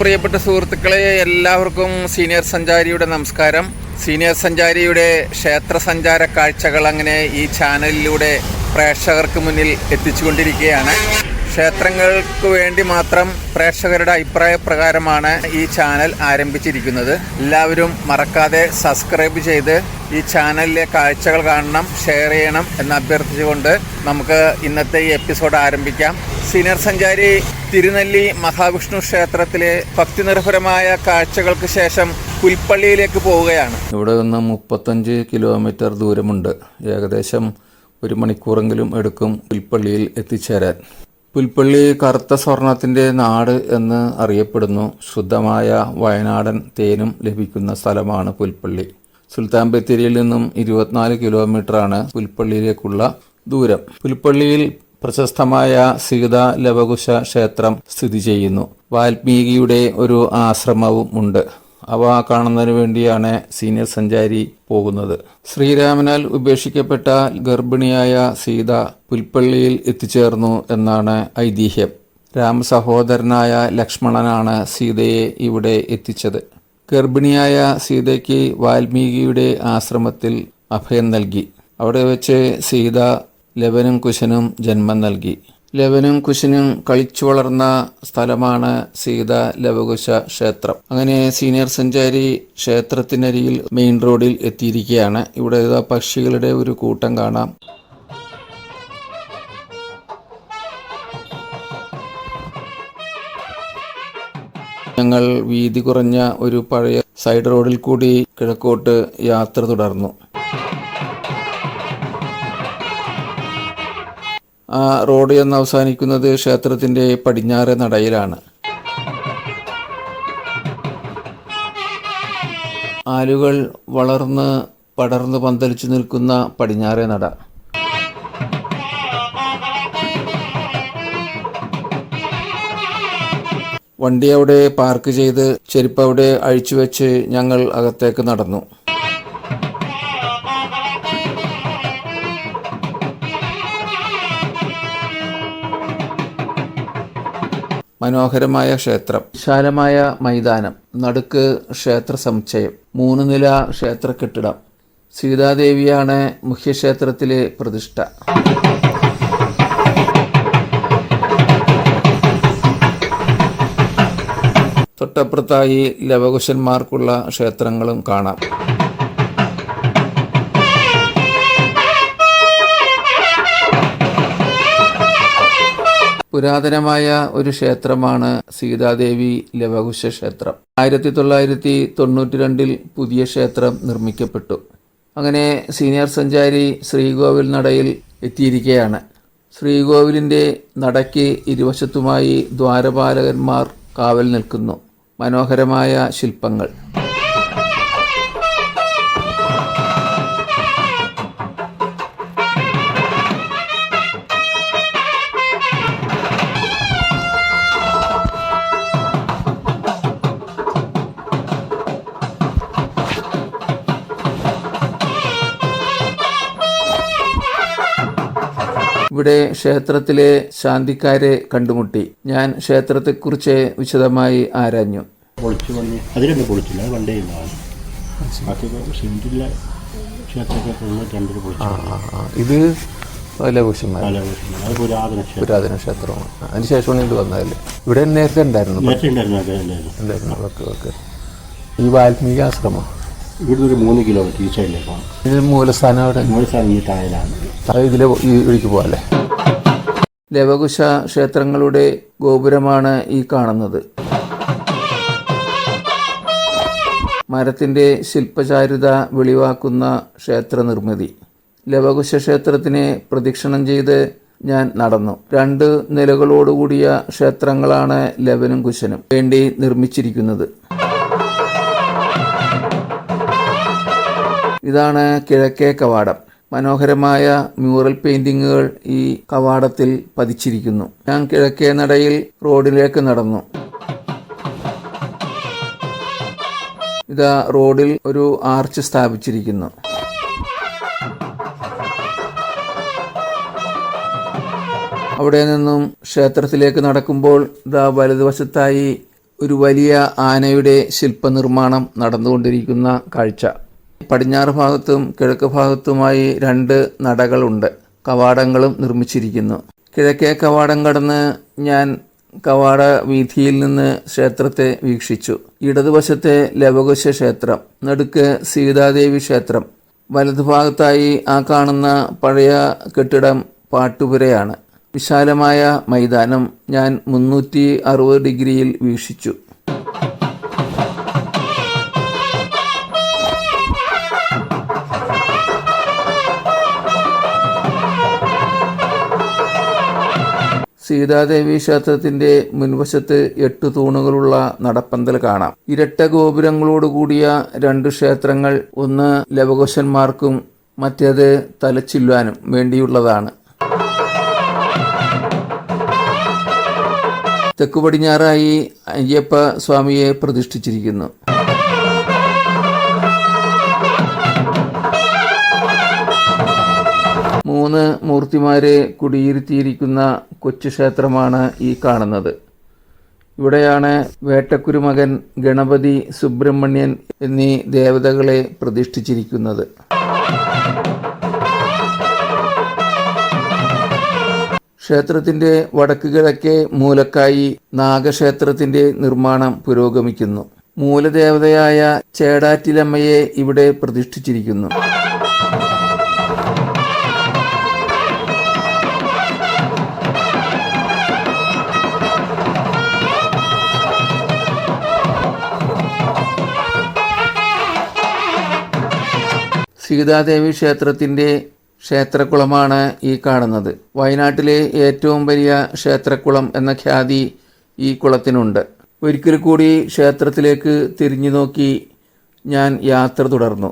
പ്രിയപ്പെട്ട സുഹൃത്തുക്കളെ, എല്ലാവർക്കും സീനിയർ സഞ്ചാരിയുടെ നമസ്കാരം. സീനിയർ സഞ്ചാരിയുടെ ക്ഷേത്ര സഞ്ചാര കാഴ്ചകൾ അങ്ങനെ ഈ ചാനലിലൂടെ പ്രേക്ഷകർക്ക് മുന്നിൽ എത്തിച്ചുകൊണ്ടിരിക്കുകയാണ്. ക്ഷേത്രങ്ങൾക്ക് വേണ്ടി മാത്രം പ്രേക്ഷകരുടെ അഭിപ്രായ പ്രകാരമാണ് ഈ ചാനൽ ആരംഭിച്ചിരിക്കുന്നത്. എല്ലാവരും മറക്കാതെ സബ്സ്ക്രൈബ് ചെയ്ത് ഈ ചാനലിലെ കാഴ്ചകൾ കാണണം, ഷെയർ ചെയ്യണം എന്ന് അഭ്യർത്ഥിച്ചുകൊണ്ട് നമുക്ക് ഇന്നത്തെ ഈ എപ്പിസോഡ് ആരംഭിക്കാം. സീനിയർ സഞ്ചാരി തിരുനെല്ലി മഹാവിഷ്ണു ക്ഷേത്രത്തിലെ ഭക്തിനിർഭരമായ കാഴ്ചകൾക്ക് ശേഷം പുൽപ്പള്ളിയിലേക്ക് പോവുകയാണ്. ഇവിടെ നിന്ന് 35 കിലോമീറ്റർ ദൂരമുണ്ട്. ഏകദേശം 1 മണിക്കൂറെങ്കിലും എടുക്കും പുൽപ്പള്ളിയിൽ എത്തിച്ചേരാൻ. പുൽപ്പള്ളി കറുത്ത സ്വർണത്തിൻ്റെ നാട് എന്ന് അറിയപ്പെടുന്നു. ശുദ്ധമായ വയനാടൻ തേനും ലഭിക്കുന്ന സ്ഥലമാണ് പുൽപ്പള്ളി. സുൽത്താൻ ബത്തേരിയിൽ നിന്നും 24 കിലോമീറ്ററാണ് പുൽപ്പള്ളിയിലേക്കുള്ള ദൂരം. പുൽപ്പള്ളിയിൽ പ്രശസ്തമായ സീതാ ലവകുശ ക്ഷേത്രം സ്ഥിതി ചെയ്യുന്നു. വാൽമീകിയുടെ ഒരു ആശ്രമവും ഉണ്ട്. അവ കാണുന്നതിന് വേണ്ടിയാണ് സീനിയർ സഞ്ചാരി പോകുന്നത്. ശ്രീരാമനാൽ ഉപേക്ഷിക്കപ്പെട്ട ഗർഭിണിയായ സീത പുൽപ്പള്ളിയിൽ എത്തിച്ചേർന്നു എന്നാണ് ഐതിഹ്യം. രാമസഹോദരനായ ലക്ഷ്മണനാണ് സീതയെ ഇവിടെ എത്തിച്ചത്. ഗർഭിണിയായ സീതയ്ക്ക് വാൽമീകിയുടെ ആശ്രമത്തിൽ അഭയം നൽകി. അവിടെ വെച്ച് സീത ലവനും കുശനും ജന്മം നൽകി. ലവനും കുശനും കളിച്ചു വളർന്ന സ്ഥലമാണ് സീതാ ലവകുശ ക്ഷേത്രം. അങ്ങനെ സീനിയർ സഞ്ചാരി ക്ഷേത്രത്തിനരികിൽ മെയിൻ റോഡിൽ എത്തിയിരിക്കുകയാണ്. ഇവിടെ പക്ഷികളുടെ ഒരു കൂട്ടം കാണാം. ഞങ്ങൾ വീതി കുറഞ്ഞ ഒരു പഴയ സൈഡ് റോഡിൽ കൂടി കിഴക്കോട്ട് യാത്ര തുടർന്നു. ആ റോഡ് എന്ന് അവസാനിക്കുന്നത് ക്ഷേത്രത്തിൻ്റെ പടിഞ്ഞാറെ നടയിലാണ്. ആലുകൾ വളർന്ന് പടർന്ന് പന്തലിച്ചു നിൽക്കുന്ന പടിഞ്ഞാറെ നട. വണ്ടി അവിടെ പാർക്ക് ചെയ്ത് ചെരുപ്പ് അവിടെ അഴിച്ചുവെച്ച് ഞങ്ങൾ അകത്തേക്ക് നടന്നു. മനോഹരമായ ക്ഷേത്രം, വിശാലമായ മൈതാനം, നടുക്ക് ക്ഷേത്ര സമുച്ചയം, 3 നില ക്ഷേത്ര കെട്ടിടം. സീതാദേവിയാണ് മുഖ്യക്ഷേത്രത്തിലെ പ്രതിഷ്ഠ. തൊട്ടപ്പുറത്തായി ലവകുശന്മാർക്കുള്ള ക്ഷേത്രങ്ങളും കാണാം. പുരാതനമായ ഒരു ക്ഷേത്രമാണ് സീതാദേവി ലവകുശ ക്ഷേത്രം. 1992 പുതിയ ക്ഷേത്രം നിർമ്മിക്കപ്പെട്ടു. അങ്ങനെ സീനിയർ സഞ്ചാരി ശ്രീകോവിൽ നടയിൽ എത്തിയിരിക്കുകയാണ്. ശ്രീകോവിലിൻ്റെ നടയ്ക്ക് ഇരുവശത്തുമായി ദ്വാരപാലകന്മാർ കാവൽ നിൽക്കുന്നു. മനോഹരമായ ശില്പങ്ങൾ. ഇവിടെ ക്ഷേത്രത്തിലെ ശാന്തിക്കാരെ കണ്ടുമുട്ടി. ഞാൻ ക്ഷേത്രത്തെക്കുറിച്ച് വിശദമായി ആരാഞ്ഞു. ഇത് പുരാതന ക്ഷേത്രമാണ്. അതിനുശേഷമാണ് ഇത് വന്നതല്ലേ? ഇവിടെ നേരത്തെ ഉണ്ടായിരുന്നു. ഈ വാൽമീകി ആശ്രമം ഇവിടുന്ന് ഒരു 3 കിലോമീറ്റർ ഈ സൈഡിലേക്കാണ്. ഇത് മൂലസ്ഥാനം അവിടെ ഈ താഴെയാണ്. ഇതിലെ ഈ ഒഴുക്കി പോകാല്ലേ? ലവകുശ ക്ഷേത്രങ്ങളുടെ ഗോപുരമാണ് ഈ കാണുന്നത്. മരത്തിൻ്റെ ശില്പചാരുത വെളിവാക്കുന്ന ക്ഷേത്ര നിർമ്മിതി. ലവകുശ ക്ഷേത്രത്തിനെ പ്രദക്ഷിണം ചെയ്ത് ഞാൻ നടന്നു. 2 നിലകളോടുകൂടിയ ക്ഷേത്രങ്ങളാണ് ലവനും കുശനും വേണ്ടി നിർമ്മിച്ചിരിക്കുന്നത്. ഇതാണ് കിഴക്കേ കവാടം. മനോഹരമായ മ്യൂറൽ പെയിന്റിങ്ങുകൾ ഈ കവാടത്തിൽ പതിച്ചിരിക്കുന്നു. ഞാൻ കിഴക്കേ നടയിൽ റോഡിലേക്ക് നടന്നു. ഇതാ റോഡിൽ ഒരു ആർച്ച് സ്ഥാപിച്ചിരിക്കുന്നു. അവിടെ നിന്നും ക്ഷേത്രത്തിലേക്ക് നടക്കുമ്പോൾ ഇതാ വലതുവശത്തായി ഒരു വലിയ ആനയുടെ ശില്പനിർമ്മാണം നടന്നുകൊണ്ടിരിക്കുന്ന കാഴ്ച. പടിഞ്ഞാറ് ഭാഗത്തും കിഴക്ക് ഭാഗത്തുമായി 2 നടകളുണ്ട്. കവാടങ്ങളും നിർമ്മിച്ചിരിക്കുന്നു. കിഴക്കേ കവാടം കടന്ന് ഞാൻ കവാട വീഥിയിൽ നിന്ന് ക്ഷേത്രത്തെ വീക്ഷിച്ചു. ഇടതുവശത്തെ ലവകുശ ക്ഷേത്രം, നടുക്ക് സീതാദേവി ക്ഷേത്രം, വലതുഭാഗത്തായി ആ കാണുന്ന പഴയ കെട്ടിടം പാട്ടുപുരയാണ്. വിശാലമായ മൈതാനം ഞാൻ 360 ഡിഗ്രിയിൽ വീക്ഷിച്ചു. സീതാദേവി ക്ഷേത്രത്തിന്റെ മുൻവശത്ത് 8 തൂണുകളുള്ള നടപ്പന്തൽ കാണാം. ഇരട്ട ഗോപുരങ്ങളോടുകൂടിയ 2 ക്ഷേത്രങ്ങൾ, ഒന്ന് ലവകുശന്മാർക്കും മറ്റേത് തലച്ചില്ലുവാനും വേണ്ടിയുള്ളതാണ്. തെക്കു പടിഞ്ഞാറായി അയ്യപ്പ സ്വാമിയെ പ്രതിഷ്ഠിച്ചിരിക്കുന്നു. മൂന്ന് മൂർത്തിമാരെ കുടിയിരുത്തിയിരിക്കുന്ന കൊച്ചു ക്ഷേത്രമാണ് ഈ കാണുന്നത്. ഇവിടെയാണ് വേട്ടക്കുരുമകൻ, ഗണപതി, സുബ്രഹ്മണ്യൻ എന്നീ ദേവതകളെ പ്രതിഷ്ഠിച്ചിരിക്കുന്നത്. ക്ഷേത്രത്തിന്റെ വടക്ക് കിഴക്കേ മൂലക്കായി നാഗക്ഷേത്രത്തിന്റെ നിർമ്മാണം പുരോഗമിക്കുന്നു. മൂലദേവതയായ ചേടാറ്റിലമ്മയെ ഇവിടെ പ്രതിഷ്ഠിച്ചിരിക്കുന്നു. സീതാദേവി ക്ഷേത്രത്തിന്റെ ക്ഷേത്രക്കുളമാണ് ഈ കാണുന്നത്. വയനാട്ടിലെ ഏറ്റവും വലിയ ക്ഷേത്രക്കുളം എന്ന ഖ്യാതി ഈ കുളത്തിനുണ്ട്. ഒരിക്കൽ കൂടി ക്ഷേത്രത്തിലേക്ക് തിരിഞ്ഞു നോക്കി ഞാൻ യാത്ര തുടർന്നു.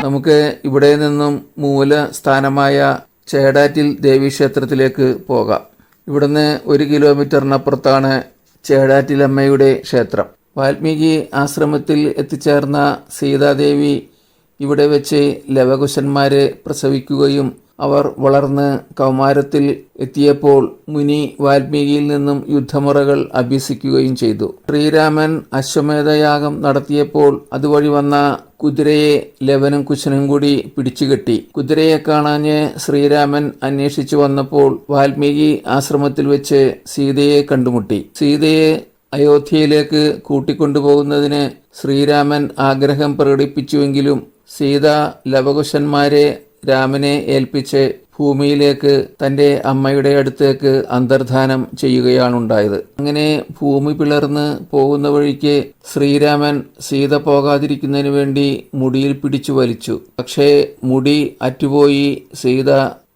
നമുക്ക് ഇവിടെ നിന്നും മൂലസ്ഥാനമായ ചേടാറ്റിൽ ദേവീക്ഷേത്രത്തിലേക്ക് പോകാം. ഇവിടുന്ന് 1 കിലോമീറ്ററിനപ്പുറത്താണ് ചേടാറ്റിലമ്മയുടെ ക്ഷേത്രം. വാൽമീകി ആശ്രമത്തിൽ എത്തിച്ചേർന്ന സീതാദേവി ഇവിടെ വെച്ച് ലവകുശന്മാരെ പ്രസവിക്കുകയും അവർ വളർന്ന് കൗമാരത്തിൽ എത്തിയപ്പോൾ മുനി വാൽമീകിയിൽ നിന്നും യുദ്ധമുറകൾ അഭ്യസിക്കുകയും ചെയ്തു. ശ്രീരാമൻ അശ്വമേധയാഗം നടത്തിയപ്പോൾ അതുവഴി വന്ന കുതിരയെ ലവനും കുശനും കൂടി പിടിച്ചുകെട്ടി. കുതിരയെ കാണാഞ്ഞ് ശ്രീരാമൻ അന്വേഷിച്ചു വന്നപ്പോൾ വാൽമീകി ആശ്രമത്തിൽ വെച്ച് സീതയെ കണ്ടുമുട്ടി. സീതയെ അയോധ്യയിലേക്ക് കൂട്ടിക്കൊണ്ടുപോകുന്നതിന് ശ്രീരാമൻ ആഗ്രഹം പ്രകടിപ്പിച്ചുവെങ്കിലും സീത ലവകുശന്മാരെ രാമനെ ഏൽപ്പിച്ച് ഭൂമിയിലേക്ക് തൻ്റെ അമ്മയുടെ അടുത്തേക്ക് അന്തർധാനം ചെയ്യുകയാണുണ്ടായത്. അങ്ങനെ ഭൂമി പിളർന്ന് പോകുന്ന വഴിക്ക് ശ്രീരാമൻ സീത പോകാതിരിക്കുന്നതിന് വേണ്ടി മുടിയിൽ പിടിച്ചു വലിച്ചു. പക്ഷേ മുടി അറ്റുപോയി സീത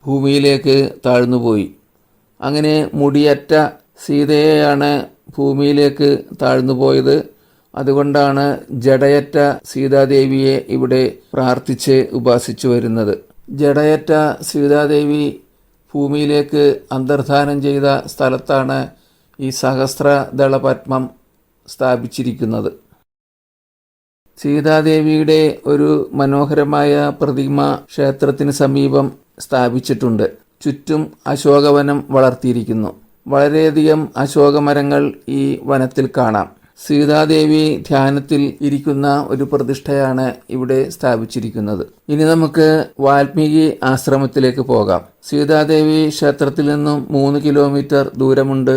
ഭൂമിയിലേക്ക് താഴ്ന്നുപോയി. അങ്ങനെ മുടിയറ്റ സീതയെയാണ് ഭൂമിയിലേക്ക് താഴ്ന്നുപോയത്. അതുകൊണ്ടാണ് ജടയറ്റ സീതാദേവിയെ ഇവിടെ പ്രാർത്ഥിച്ച് ഉപാസിച്ചു വരുന്നത്. ജടയറ്റ സീതാദേവി ഭൂമിയിലേക്ക് അന്തർധാനം ചെയ്ത സ്ഥലത്താണ് ഈ സഹസ്രദളപത്മം സ്ഥാപിച്ചിരിക്കുന്നത്. സീതാദേവിയുടെ ഒരു മനോഹരമായ പ്രതിമ ക്ഷേത്രത്തിന് സമീപം സ്ഥാപിച്ചിട്ടുണ്ട്. ചുറ്റും അശോകവനം വളർത്തിയിരിക്കുന്നു. വളരെയധികം അശോകമരങ്ങൾ ഈ വനത്തിൽ കാണാം. സീതാദേവി ധ്യാനത്തിൽ ഇരിക്കുന്ന ഒരു പ്രതിഷ്ഠയാണ് ഇവിടെ സ്ഥാപിച്ചിരിക്കുന്നത്. ഇനി നമുക്ക് വാൽമീകി ആശ്രമത്തിലേക്ക് പോകാം. സീതാദേവി ക്ഷേത്രത്തിൽ നിന്നും 3 കിലോമീറ്റർ ദൂരമുണ്ട്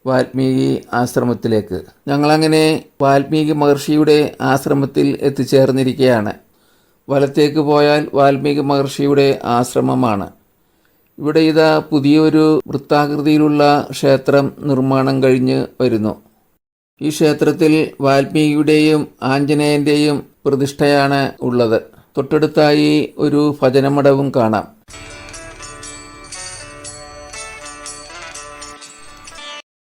വാൽമീകി ആശ്രമത്തിലേക്ക്. ഞങ്ങളങ്ങനെ വാൽമീകി മഹർഷിയുടെ ആശ്രമത്തിൽ എത്തിച്ചേർന്നിരിക്കുകയാണ്. വലത്തേക്ക് പോയാൽ വാൽമീകി മഹർഷിയുടെ ആശ്രമമാണ്. ഇവിടെ ഇതാ പുതിയൊരു വൃത്താകൃതിയിലുള്ള ക്ഷേത്രം നിർമ്മാണം കഴിഞ്ഞ് വരുന്നു. ഈ ക്ഷേത്രത്തിൽ വാൽമീകിയുടെയും ആഞ്ജനേയന്റെയും പ്രതിഷ്ഠയാണ് ഉള്ളത്. തൊട്ടടുത്തായി ഒരു ഭജനമഠവും കാണാം.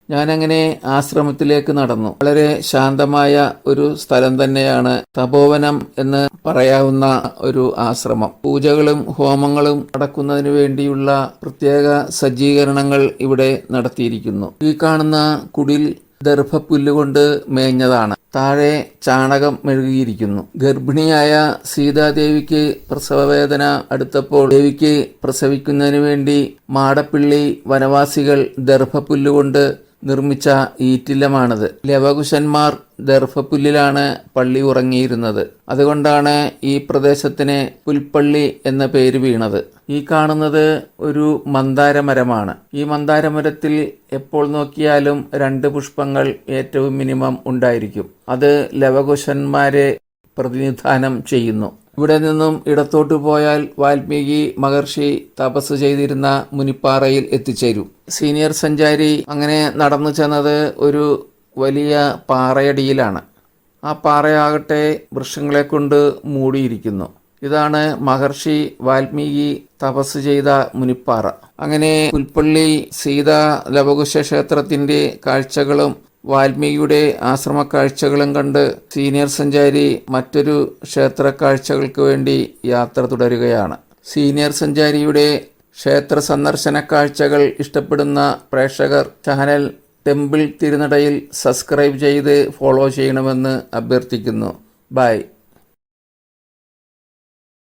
ഞാനങ്ങനെ ആശ്രമത്തിലേക്ക് നടന്നു. വളരെ ശാന്തമായ ഒരു സ്ഥലം തന്നെയാണ്. തപോവനം എന്ന് പറയാവുന്ന ഒരു ആശ്രമം. പൂജകളും ഹോമങ്ങളും നടക്കുന്നതിന് വേണ്ടിയുള്ള പ്രത്യേക സജ്ജീകരണങ്ങൾ ഇവിടെ നടത്തിയിരിക്കുന്നു. ഈ കാണുന്ന കുടിൽ ദർഭപ്പുല്ലുകൊണ്ട് മേഞ്ഞതാണ്. താഴെ ചാണകം മെഴുകിയിരിക്കുന്നു. ഗർഭിണിയായ സീതാദേവിക്ക് പ്രസവവേദന അടുത്തപ്പോൾ ദേവിക്ക് പ്രസവിക്കുന്നതിന് വേണ്ടി മാടപ്പിള്ളി വനവാസികൾ ദർഭപ്പുല്ലുകൊണ്ട് നിർമ്മിച്ച ഈറ്റില്ലമാണിത്. ലവകുശന്മാർ ദർഭപ്പുല്ലിലാണ് പള്ളി ഉറങ്ങിയിരുന്നത്. അതുകൊണ്ടാണ് ഈ പ്രദേശത്തിന് പുൽപ്പള്ളി എന്ന പേര് വീണത്. ഈ കാണുന്നത് ഒരു മന്ദാരമരമാണ്. ഈ മന്ദാരമരത്തിൽ എപ്പോൾ നോക്കിയാലും 2 പുഷ്പങ്ങൾ ഏറ്റവും മിനിമം ഉണ്ടായിരിക്കും. അത് ലവകുശന്മാരെ പ്രതിനിധാനം ചെയ്യുന്നു. ഇവിടെ നിന്നും ഇടത്തോട്ട് പോയാൽ വാൽമീകി മഹർഷി തപസ് ചെയ്തിരുന്ന മുനിപ്പാറയിൽ എത്തിച്ചേരും. സീനിയർ സഞ്ചാരി അങ്ങനെ നടന്നു ചെന്നത് ഒരു വലിയ പാറയടിയിലാണ്. ആ പാറയാകട്ടെ വൃക്ഷങ്ങളെ കൊണ്ട് മൂടിയിരിക്കുന്നു. ഇതാണ് മഹർഷി വാൽമീകി തപസ് ചെയ്ത മുനിപ്പാറ. അങ്ങനെ പുൽപ്പള്ളി സീതാ ലവകുശ ക്ഷേത്രത്തിന്റെ കാഴ്ചകളും വാൽമീകിയുടെ ആശ്രമ കാഴ്ചകളും കണ്ട് സീനിയർ സഞ്ചാരി മറ്റൊരു ക്ഷേത്ര കാഴ്ചകൾക്ക് വേണ്ടി യാത്ര തുടരുകയാണ്. സീനിയർ സഞ്ചാരിയുടെ ക്ഷേത്ര സന്ദർശന കാഴ്ചകൾ ഇഷ്ടപ്പെടുന്ന പ്രേക്ഷകർ ചാനൽ ടെമ്പിൾ തിരുനടയിൽ സബ്സ്ക്രൈബ് ചെയ്ത് ഫോളോ ചെയ്യണമെന്ന് അഭ്യർത്ഥിക്കുന്നു. ബൈ.